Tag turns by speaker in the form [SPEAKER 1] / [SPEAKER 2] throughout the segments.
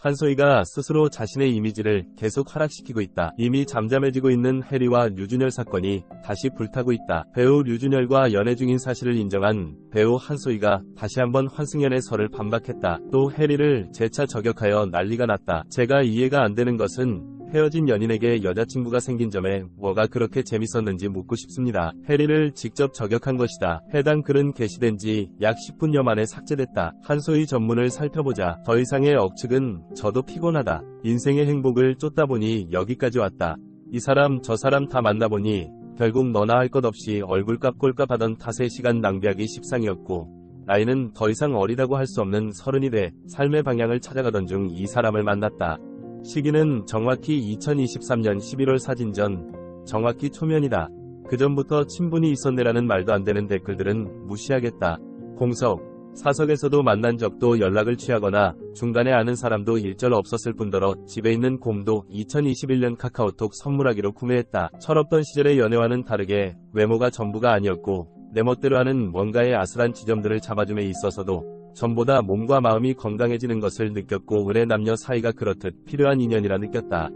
[SPEAKER 1] 한소희가 스스로 자신의 이미지를 계속 하락시키고 있다. 이미 잠잠해지고 있는 해리와 류준열 사건이 다시 불타고 있다. 배우 류준열과 연애 중인 사실을 인정한 배우 한소희가 다시 한번 환승연애 설을 반박했다. 또 해리를 재차 저격하여 난리가 났다. 제가 이해가 안 되는 것은 헤어진 연인에게 여자친구가 생긴 점에 뭐가 그렇게 재밌었는지 묻고 싶습니다. 해리를 직접 저격한 것이다. 해당 글은 게시된 지 약 10분여 만에 삭제됐다. 한소희 전문을 살펴보자. 더 이상의 억측은 저도 피곤하다. 인생의 행복을 쫓다 보니 여기까지 왔다. 이 사람 저 사람 다 만나보니 결국 너나 할 것 없이 얼굴값 꼴값 하던 탓에 시간 낭비하기 십상이었고 나이는 더 이상 어리다고 할 수 없는 30이 돼 삶의 방향을 찾아가던 중 이 사람을 만났다. 시기는 정확히 2023년 11월 사진 전, 정확히 초면이다. 그 전부터 친분이 있었네라는 말도 안 되는 댓글들은 무시하겠다. 공석, 사석에서도 만난 적도 연락을 취하거나 중간에 아는 사람도 일절 없었을 뿐더러 집에 있는 곰도 2021년 카카오톡 선물하기로 구매했다. 철없던 시절의 연애와는 다르게 외모가 전부가 아니었고 내 멋대로 하는 뭔가의 아슬한 지점들을 잡아줌에 있어서도 전보다 몸과 마음이 건강해지는 것을 느꼈고 올해 남녀 사이가 그렇듯 필요한 인연이라 느꼈다.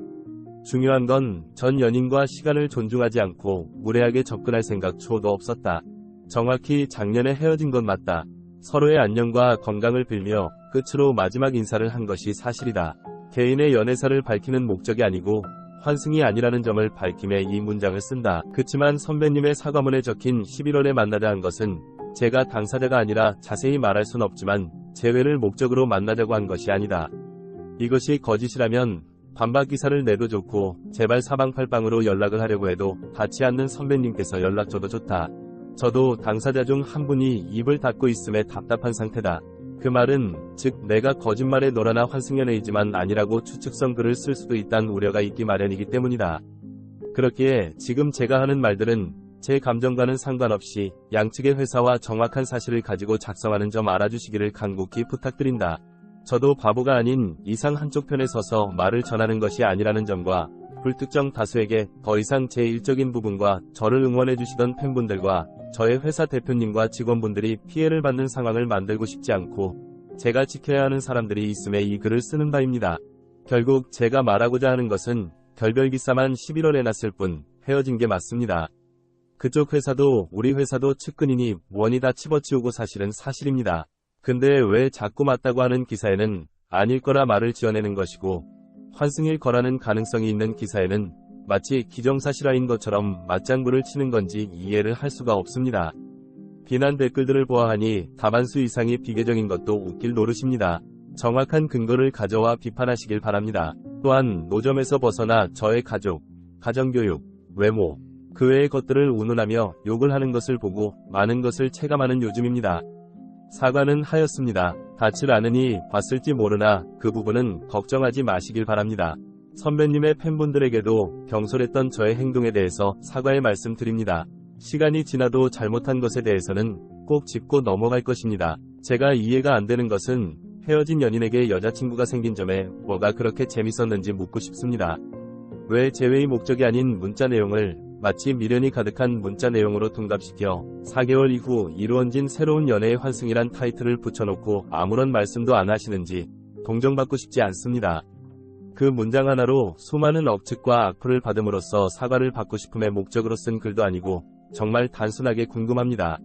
[SPEAKER 1] 중요한 건 전 연인과 시간을 존중하지 않고 무례하게 접근할 생각 초도 없었다. 정확히 작년에 헤어진 건 맞다. 서로의 안녕과 건강을 빌며 끝으로 마지막 인사를 한 것이 사실이다. 개인의 연애사를 밝히는 목적이 아니고 환승이 아니라는 점을 밝힘에 이 문장을 쓴다. 그치만 선배님의 사과문에 적힌 11월에 만나자 한 것은 제가 당사자가 아니라 자세히 말할 순 없지만 재회를 목적으로 만나자고 한 것이 아니다. 이것이 거짓이라면 반박 기사를 내도 좋고 제발 사방팔방으로 연락을 하려고 해도 닿지 않는 선배님께서 연락 줘도 좋다. 저도 당사자 중 한 분이 입을 닫고 있음에 답답한 상태다. 그 말은 즉 내가 거짓말에 놀아나 환승연애이지만 아니라고 추측성 글을 쓸 수도 있다는 우려가 있기 마련이기 때문이다. 그렇기에 지금 제가 하는 말들은 제 감정과는 상관없이 양측의 회사와 정확한 사실을 가지고 작성하는 점 알아주시기를 간곡히 부탁드린다. 저도 바보가 아닌 이상 한쪽 편에 서서 말을 전하는 것이 아니라는 점과 불특정 다수에게 더 이상 제 일적인 부분과 저를 응원해주시던 팬분들과 저의 회사 대표님과 직원분들이 피해를 받는 상황을 만들고 싶지 않고 제가 지켜야 하는 사람들이 있음에 이 글을 쓰는 바입니다. 결국 제가 말하고자 하는 것은 결별기사만 11월에 났을 뿐 헤어진 게 맞습니다. 그쪽 회사도 우리 회사도 측근이니 원이 다 집어치우고 사실은 사실입니다. 근데 왜 자꾸 맞다고 하는 기사에는 아닐 거라 말을 지어내는 것이고 환승일 거라는 가능성이 있는 기사에는 마치 기정사실화인 것처럼 맞장구를 치는 건지 이해를 할 수가 없습니다. 비난 댓글들을 보아하니 다반수 이상이 비계정인 것도 웃길 노릇입니다. 정확한 근거를 가져와 비판하시길 바랍니다. 또한 노점에서 벗어나 저의 가족, 가정교육, 외모, 그 외의 것들을 운운하며 욕을 하는 것을 보고 많은 것을 체감하는 요즘입니다. 사과는 하였습니다. 닿질 않으니 봤을지 모르나 그 부분은 걱정하지 마시길 바랍니다. 선배님의 팬분들에게도 경솔했던 저의 행동에 대해서 사과의 말씀 드립니다. 시간이 지나도 잘못한 것에 대해서는 꼭 짚고 넘어갈 것입니다. 제가 이해가 안 되는 것은 헤어진 연인에게 여자친구가 생긴 점에 뭐가 그렇게 재밌었는지 묻고 싶습니다. 왜 재회의 목적이 아닌 문자 내용을 마치 미련이 가득한 문자 내용으로 둔갑시켜 4개월 이후 이루어진 새로운 연애의 환승이란 타이틀을 붙여놓고 아무런 말씀도 안 하시는지 동정받고 싶지 않습니다. 그 문장 하나로 수많은 억측과 악플을 받음으로써 사과를 받고 싶음의 목적으로 쓴 글도 아니고 정말 단순하게 궁금합니다.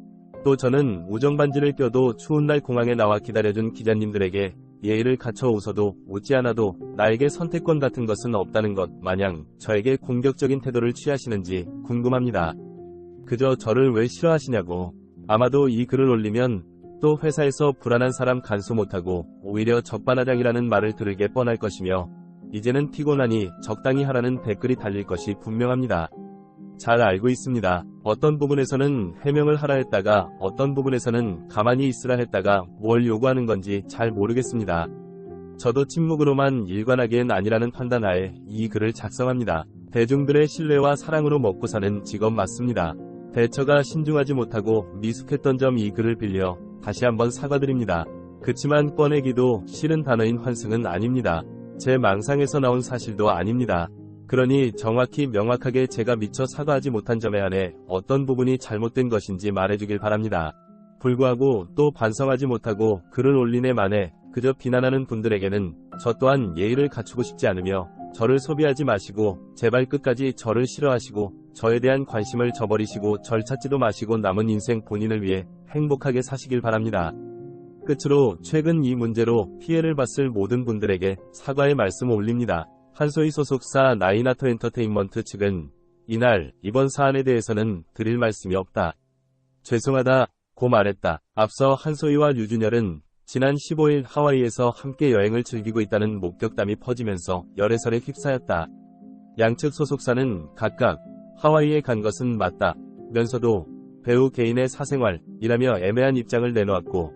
[SPEAKER 1] 또 저는 우정반지를 껴도 추운 날 공항에 나와 기다려준 기자님들에게 예의를 갖춰 웃어도 웃지 않아도 나에게 선택권 같은 것은 없다는 것 마냥 저에게 공격적인 태도를 취하시는지 궁금합니다. 그저 저를 왜 싫어하시냐고. 아마도 이 글을 올리면 또 회사에서 불안한 사람 간수 못하고 오히려 적반하장이라는 말을 들을게 뻔할 것이며 이제는 피곤하니 적당히 하라는 댓글이 달릴 것이 분명합니다. 잘 알고 있습니다. 어떤 부분에서는 해명을 하라 했다가 어떤 부분에서는 가만히 있으라 했다가 뭘 요구하는 건지 잘 모르겠습니다. 저도 침묵으로만 일관하기엔 아니라는 판단하에 이 글을 작성합니다. 대중들의 신뢰와 사랑으로 먹고 사는 직업 맞습니다. 대처가 신중하지 못하고 미숙했던 점 이 글을 빌려 다시 한번 사과드립니다. 그치만 꺼내기도 싫은 단어인 환승은 아닙니다. 제 망상에서 나온 사실도 아닙니다. 그러니 정확히 명확하게 제가 미처 사과하지 못한 점에 한해 어떤 부분이 잘못된 것인지 말해주길 바랍니다. 불구하고 또 반성하지 못하고 글을 올린 애 만에 그저 비난하는 분들에게는 저 또한 예의를 갖추고 싶지 않으며 저를 소비하지 마시고 제발 끝까지 저를 싫어하시고 저에 대한 관심을 저버리시고 절 찾지도 마시고 남은 인생 본인을 위해 행복하게 사시길 바랍니다. 끝으로 최근 이 문제로 피해를 봤을 모든 분들에게 사과의 말씀 올립니다. 한소희 소속사 나인아트 엔터테인먼트 측은 이날 이번 사안에 대해서는 드릴 말씀이 없다. 죄송하다 고 말했다. 앞서 한소희와 류준열은 지난 15일 하와이에서 함께 여행을 즐기고 있다는 목격담이 퍼지면서 열애설에 휩싸였다. 양측 소속사는 각각 하와이에 간 것은 맞다면서도 배우 개인의 사생활이라며 애매한 입장을 내놓았고,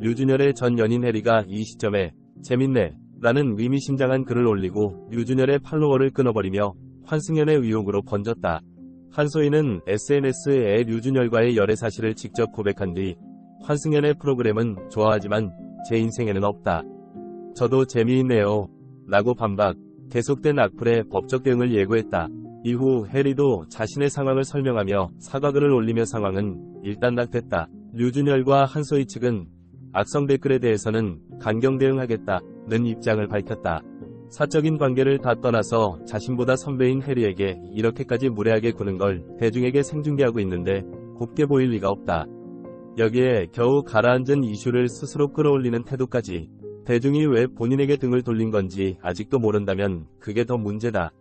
[SPEAKER 1] 류준열의 전 연인 해리가 이 시점에 재밌네 라는 의미심장한 글을 올리고 류준열의 팔로워를 끊어버리며 환승연애 의혹으로 번졌다. 한소희는 SNS에 류준열과의 열애 사실을 직접 고백한 뒤 환승연애 프로그램은 좋아하지만 제 인생에는 없다. 저도 재미있네요 라고 반박, 계속된 악플에 법적 대응을 예고했다. 이후 해리도 자신의 상황을 설명하며 사과글을 올리며 상황은 일단락됐다. 류준열과 한소희 측은 악성 댓글에 대해서는 강경 대응하겠다는 입장을 밝혔다. 사적인 관계를 다 떠나서 자신보다 선배인 해리에게 이렇게까지 무례하게 구는 걸 대중에게 생중계하고 있는데 곱게 보일 리가 없다. 여기에 겨우 가라앉은 이슈를 스스로 끌어올리는 태도까지, 대중이 왜 본인에게 등을 돌린 건지 아직도 모른다면 그게 더 문제다.